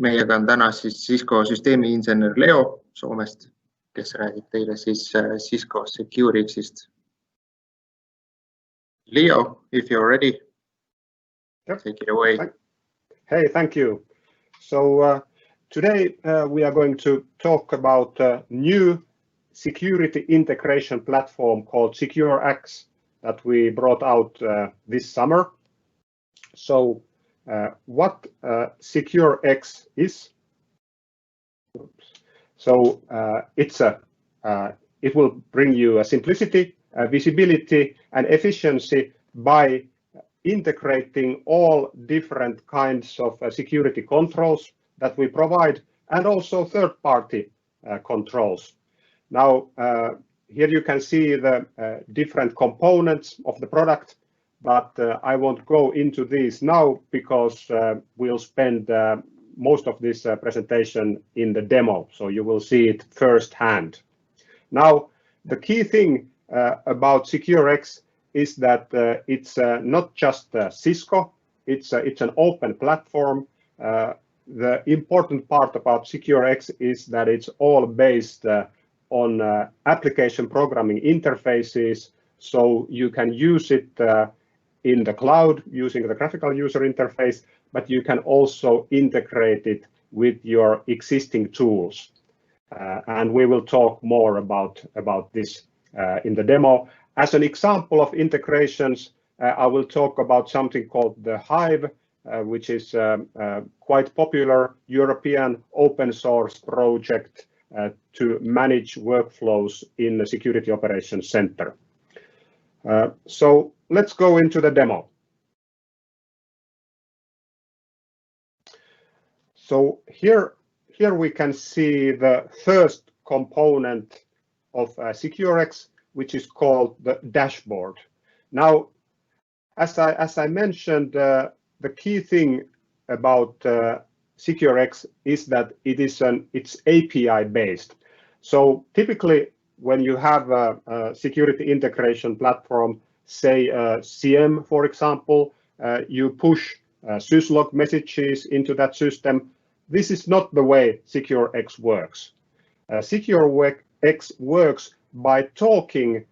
Meiega on täna siis Cisco süsteemiinsener Leo Soomest, kes räägib teile siis Cisco Securixist. Leo, if you're ready, yep. Take it away. Hey, thank you. So today we are going to talk about a new security integration platform called SecureX that we brought out this summer. So what SecureX is? So it will bring you a simplicity, visibility, and efficiency by integrating all different kinds of security controls that we provide, and also third-party controls. Now, here you can see the different components of the product, but I won't go into these now because we'll spend most of this presentation in the demo, so you will see it firsthand. Now, the key thing about SecureX is that it's not just Cisco, it's an open platform. The important part about SecureX is that it's all based on application programming interfaces, so you can use it in the cloud using the graphical user interface, but you can also integrate it with your existing tools. And we will talk more about this in the demo. As an example of integrations, I will talk about something called the Hive, which is quite popular European open source project to manage workflows in the Security Operations Center. So let's go into the demo. So here we can see the first component of SecureX, which is called the dashboard. Now, as I mentioned, the key thing about SecureX is that it's API based. So typically, when you have a security integration platform, say CM, for example, you push syslog messages into that system. This is not the way SecureX works. SecureX works by talking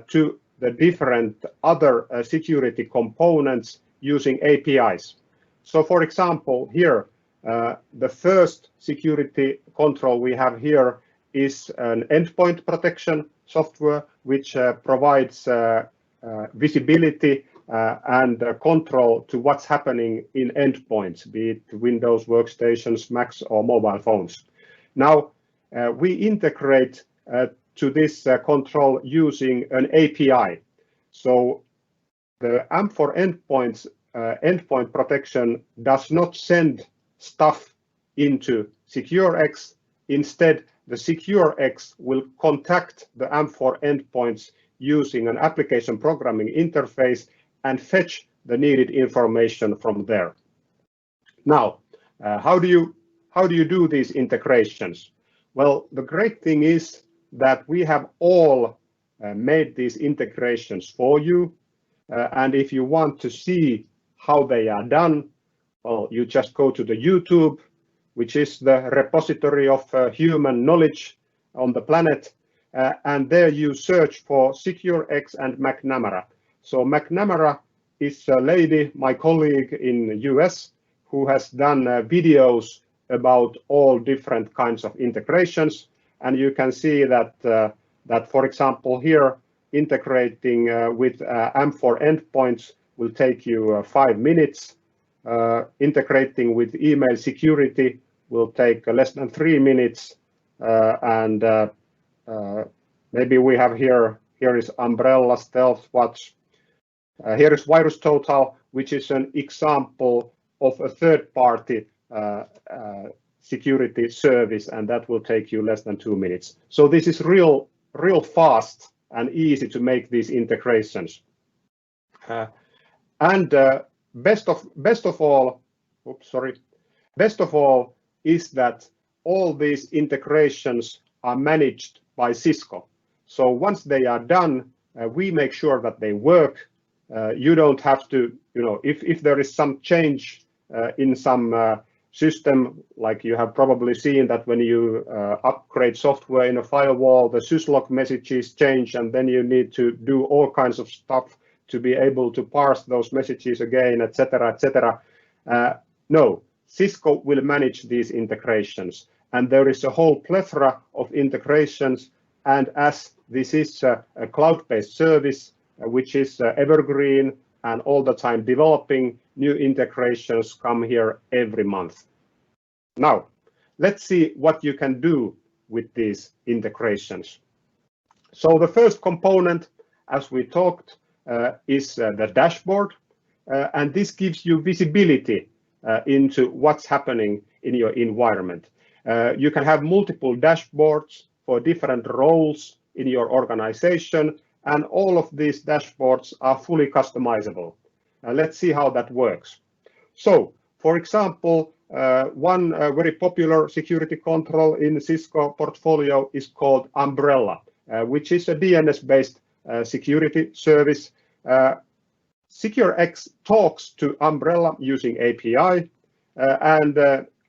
to the different other security components using APIs. So for example, here, the first security control we have here is an endpoint protection software, which provides visibility and control to what's happening in endpoints, be it Windows workstations, Macs, or mobile phones. Now, we integrate to this control using an API. So the AMP4 endpoints endpoint protection does not send stuff into SecureX. Instead, the SecureX will contact the AMP4 endpoints using an application programming interface and fetch the needed information from there. Now, how do you do these integrations? Well, the great thing is that we have all made these integrations for you. And if you want to see how they are done, well, you just go to the YouTube, which is the repository of human knowledge on the planet. And there you search for SecureX and McNamara. So McNamara is a lady, my colleague in the US, who has done videos about all different kinds of integrations. And you can see that, for example, here, integrating with AMP4 endpoints will take you 5 minutes. Integrating with email security will take less than 3 minutes. And maybe we have here is Umbrella Stealth Watch. Here is Virus Total, which is an example of a third-party security service, and that will take you less than 2 minutes. So this is real fast and easy to make these integrations. And best of all is that all these integrations are managed by Cisco. So once they are done, we make sure that they work. You don't have to, if there is some change in some system, like you have probably seen that when you upgrade software in a firewall, the syslog messages change, and then you need to do all kinds of stuff to be able to parse those messages again, etc., etc. No, Cisco will manage these integrations, and there is a whole plethora of integrations. And as this is a cloud-based service, which is evergreen and all the time developing, new integrations come here every month. Now, let's see what you can do with these integrations. So the first component, as we talked, is the dashboard, and this gives you visibility into what's happening in your environment. You can have multiple dashboards for different roles in your organization, and all of these dashboards are fully customizable. Let's see how that works. So, for example, one very popular security control in Cisco portfolio is called Umbrella, which is a DNS-based security service. SecureX talks to Umbrella using API, and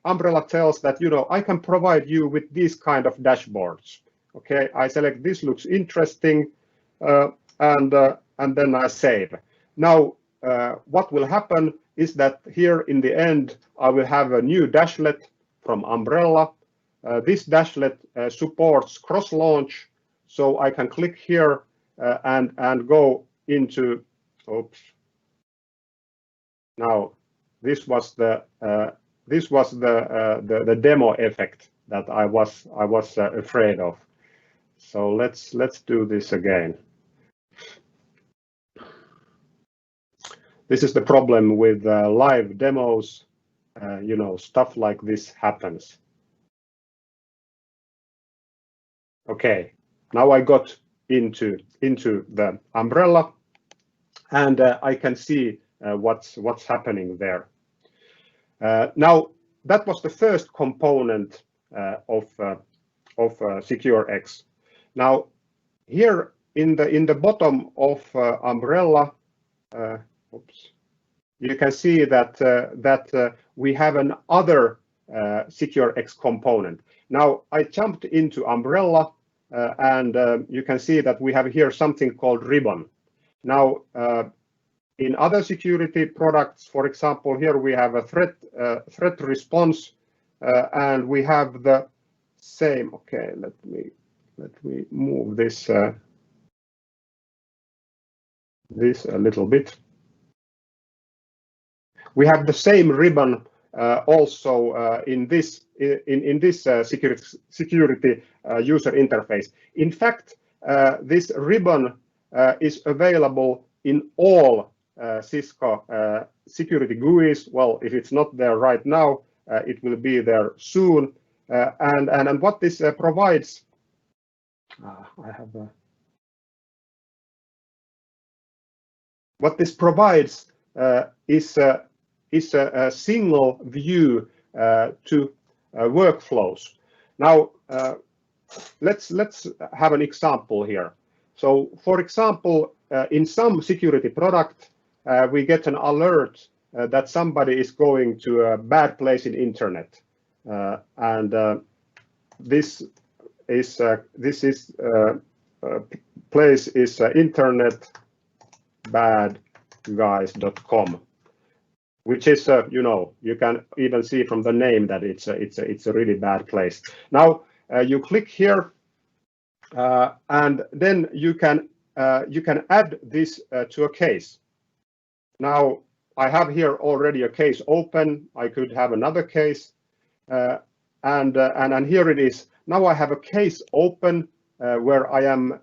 Umbrella tells that, you know, I can provide you with these kind of dashboards. Okay, I select this looks interesting, and then I save. Now, what will happen is that here in the end, I will have a new dashlet from Umbrella. This dashlet supports cross-launch, so I can click here and go into. Oops. Now, this was the demo effect that I was afraid of. So let's do this again. This is the problem with live demos. You know, stuff like this happens. Okay, now I got into the Umbrella, and I can see what's happening there. Now, that was the first component of SecureX. Now, here in the bottom of Umbrella, oops, you can see that we have another SecureX component. Now, I jumped into Umbrella, and you can see that we have here something called ribbon. Now, in other security products, for example, here we have a threat response, and we have the same. Okay, let me move this this a little bit. We have the same ribbon also in this security user interface. In fact, this ribbon is available in all Cisco security GUIs. Well, if it's not there right now, it will be there soon. And what this provides, what this provides is a single view to workflows. Now, let's have an example here. So, for example, in some security product, we get an alert that somebody is going to a bad place in internet, and this place is internetbadguys.com, which is you know, you can even see from the name that it's a really bad place. Now you click here, and then you can add this to a case. Now I have here already a case open. I could have another case, and here it is. Now I have a case open where I am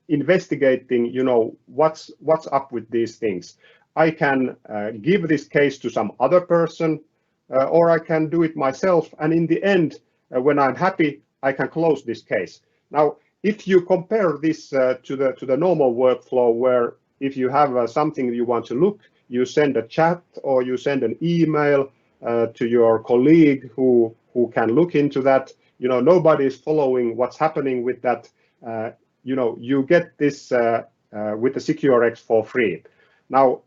investigating, you know, what's up with these things. I can give this case to some other person, or I can do it myself. And in the end, when I'm happy, I can close this case. Now, if you compare this to the normal workflow, where if you have something you want to look, you send a chat or you send an email to your colleague who can look into that. You know, nobody is following what's happening with that. You know, you get this with the SecureX for free. Now,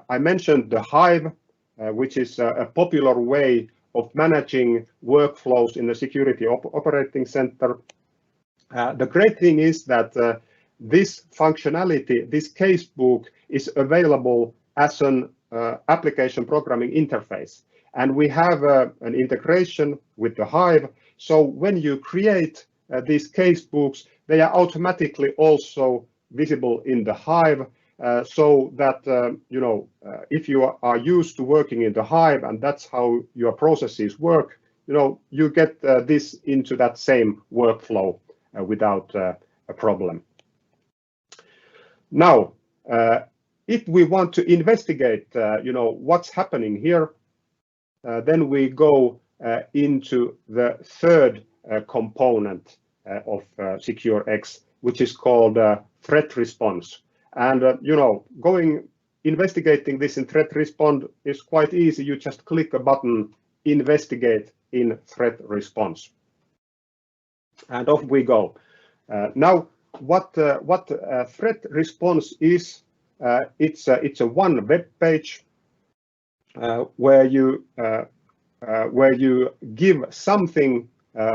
I mentioned the Hive. which is a popular way of managing workflows in the security operating center. The great thing is that this functionality, this casebook, is available as an application programming interface. And we have an integration with the Hive. So when you create these casebooks, they are automatically also visible in the Hive, so that if you are used to working in the Hive and that's how your processes work, you get this into that same workflow without a problem. Now, if we want to investigate, what's happening here, then we go into the third component of SecureX, which is called threat response. And investigating this in threat response is quite easy. You just click a button, investigate in threat response, and off we go. Now, what threat response is? It's a one web page where you give something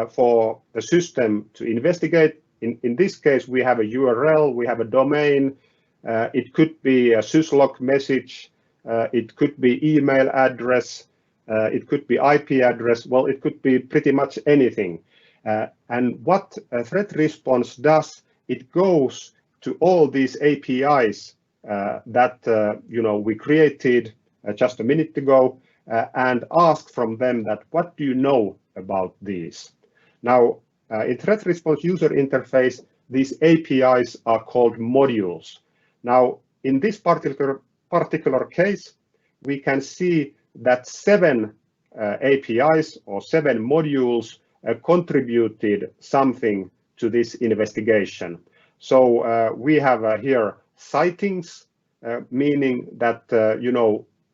for the system to investigate. In this case, we have a URL, we have a domain. It could be a syslog message. It could be email address. It could be IP address. Well, it could be pretty much anything. And what a threat response does, it goes to all these APIs that we created just a minute ago and ask from them that what do you know about these? Now, in threat response user interface, these APIs are called modules. Now, in this particular case, we can see that 7 APIs or 7 modules contributed something to this investigation. So we have here sightings, meaning that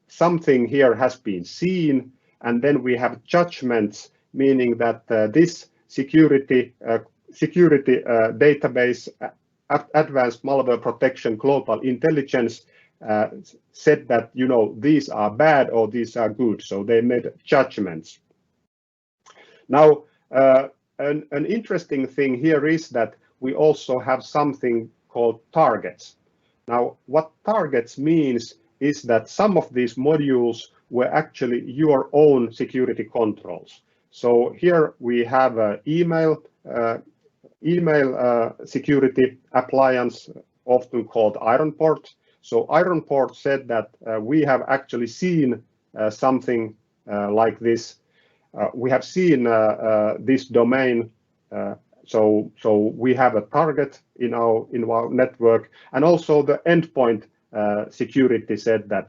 something here has been seen, and then we have judgments, meaning that this security database, advanced malware protection, global intelligence, said that these are bad or these are good, so they made judgments. Now, an interesting thing here is that we also have something called targets. Now, what targets means is that some of these modules were actually your own security controls. So here we have an email security appliance, often called Ironport. So Ironport said that we have actually seen something like this. We have seen this domain. So we have a target in our network, and also the endpoint security said that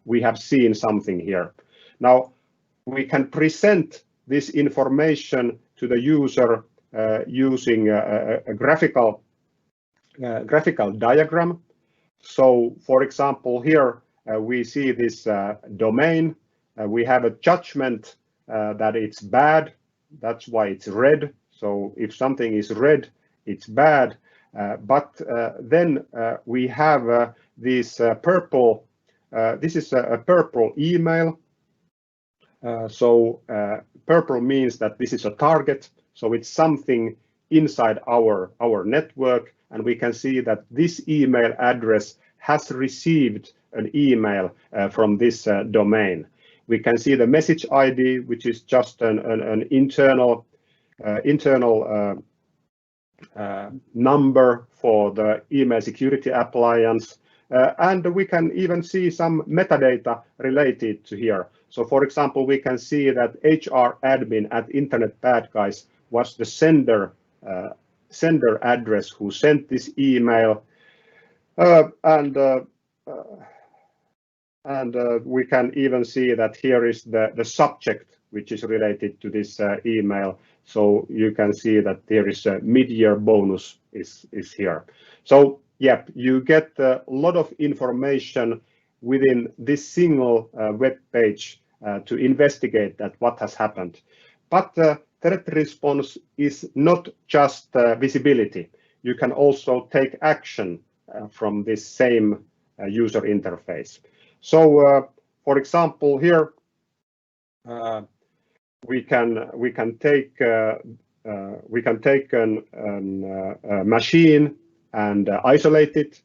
we have seen something here. Now we can present this information to the user using a graphical diagram. So, for example, here we see this domain. We have a judgment that it's bad. That's why it's red. So if something is red, it's bad. But then we have this purple. This is a purple email. So purple means that this is a target. So it's something inside our network. And we can see that this email address has received an email from this domain. We can see the message ID, which is just an internal number for the email security appliance. And we can even see some metadata related to here. So, for example, we can see that HR admin at Internet Bad Guys was the sender address who sent this email, and we can even see that here is the subject which is related to this email. So you can see that there is a mid-year bonus is here. So yeah, you get a lot of information within this single web page to investigate that what has happened. But threat response is not just visibility. You can also take action from this same user interface. So for example, here we can take a machine and isolate it,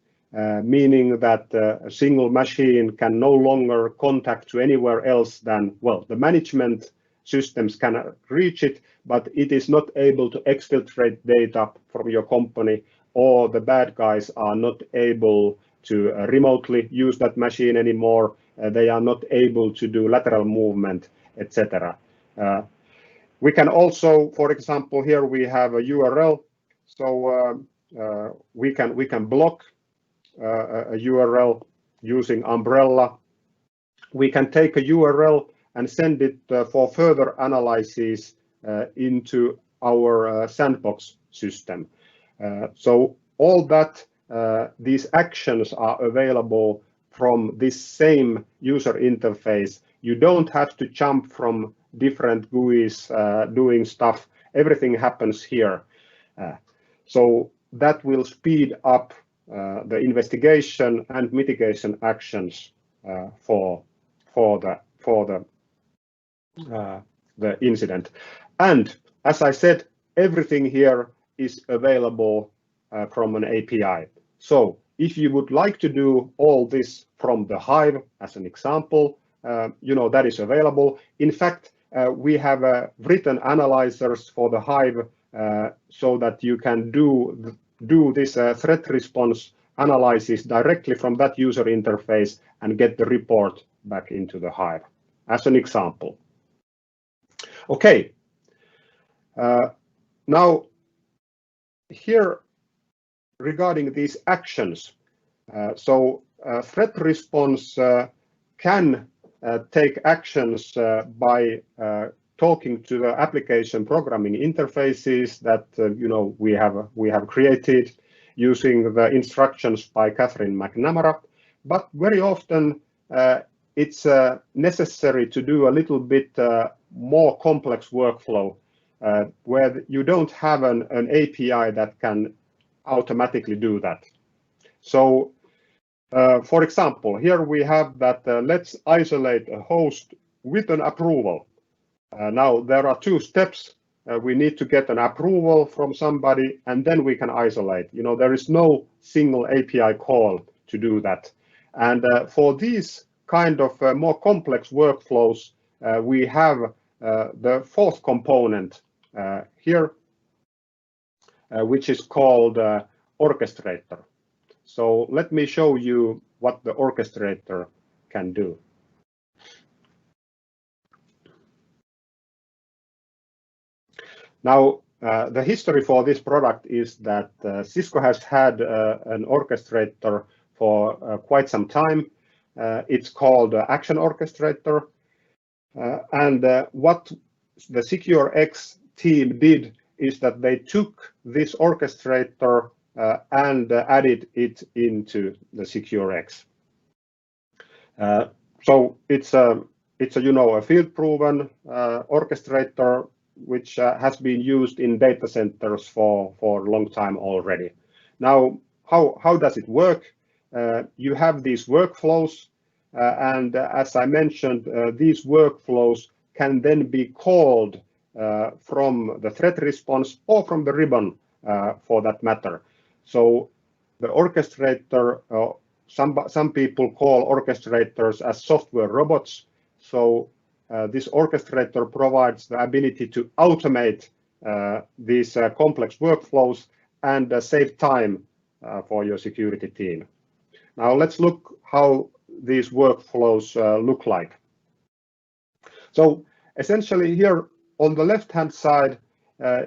meaning that a single machine can no longer contact to anywhere else than, well, the management systems can reach it, but it is not able to exfiltrate data from your company, or the bad guys are not able to remotely use that machine anymore. They are not able to do lateral movement, etc. We can also, for example, here we have a URL, so we can block a URL using umbrella. We can take a URL and send it for further analysis into our sandbox system. So all that, these actions are available from this same user interface. You don't have to jump from different GUIs doing stuff. Everything happens here. So that will speed up the investigation and mitigation actions for the incident. And as I said, everything here is available from an API. So if you would like to do all this from the Hive, as an example, that is available. In fact, we have written analyzers for the Hive so that you can do this threat response analysis directly from that user interface and get the report back into the Hive, as an example. Okay. Now, here regarding these actions, threat response can take actions by talking to the application programming interfaces that we have created using the instructions by Catherine McNamara. But very often it's necessary to do a little bit more complex workflow where you don't have an API that can automatically do that. So for example, here we have that let's isolate a host with an approval. Now there are two steps. We need to get an approval from somebody, and then we can isolate. There is no single API call to do that. And for these kind of more complex workflows, we have the fourth component here, which is called orchestrator. So let me show you what the orchestrator can do. Now, the history for this product is that Cisco has had an orchestrator for quite some time. It's called Action Orchestrator. And what the SecureX team did is that they took this orchestrator and added it into the SecureX. So it's a field-proven orchestrator which has been used in data centers for a long time already. Now, how does it work? You have these workflows, and as I mentioned, these workflows can then be called from the threat response or from the ribbon for that matter. So the orchestrator, some people call orchestrators as software robots. So this orchestrator provides the ability to automate these complex workflows and save time for your security team. Now let's look how these workflows look like. So essentially here on the left-hand side,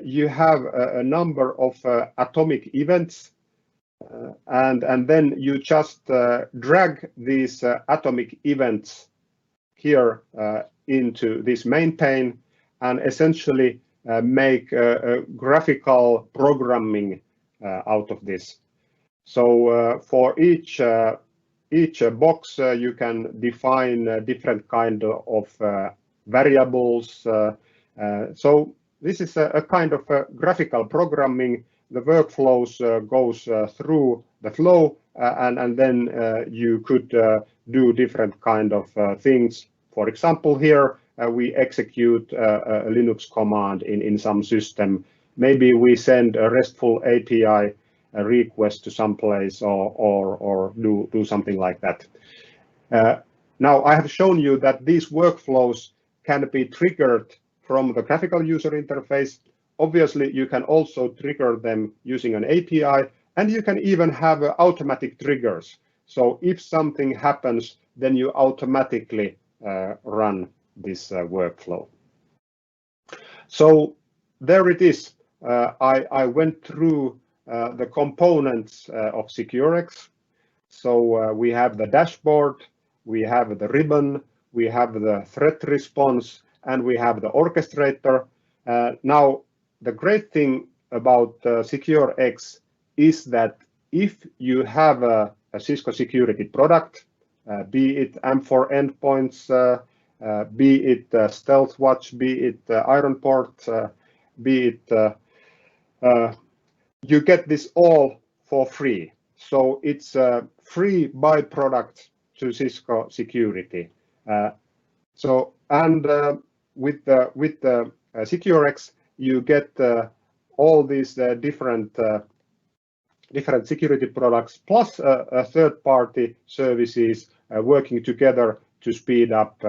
you have a number of atomic events, and then you just drag these atomic events here into this main pane and essentially make a graphical programming out of this. So for each box, you can define different kind of variables. So this is a kind of graphical programming. The workflows goes through the flow, and then you could do different kind of things. For example, here we execute a Linux command in some system. Maybe we send a RESTful API request to some place or do something like that. Now I have shown you that these workflows can be triggered from the graphical user interface. Obviously, you can also trigger them using an API, and you can even have automatic triggers. So if something happens, then you automatically run this workflow. So there it is. I went through the components of SecureX. So we have the dashboard, we have the ribbon, we have the threat response, and we have the orchestrator. Now, the great thing about SecureX is that if you have a Cisco security product, be it M4 endpoints, be it StealthWatch, be it IronPort, be it you get this all for free. So it's a free byproduct to Cisco security. With the SecureX, you get all these different security products plus third-party services working together to speed up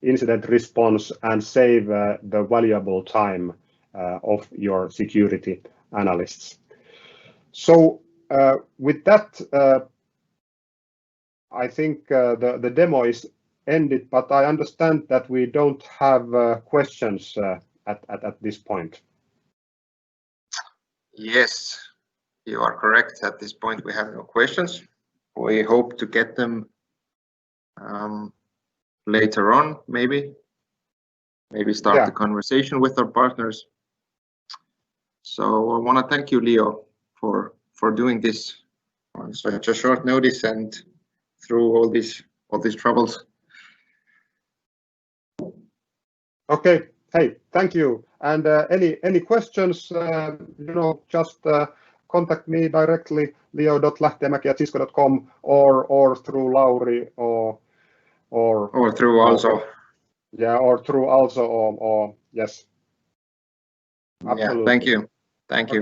incident response and save the valuable time of your security analysts. So with that, I think the demo is ended, but I understand that we don't have questions at this point. Yes, you are correct. At this point, we have no questions. We hope to get them later on, maybe start the conversation with our partners. So I want to thank you, Leo, for doing this on such a short notice and through all these troubles. Okay. Hey, thank you. And any questions? Just contact me directly, leo.lähteenmäki@cisco.com, or through Lauri, or through also. Yeah, or through also, or yes. Absolutely. Yeah, thank you. Thank you.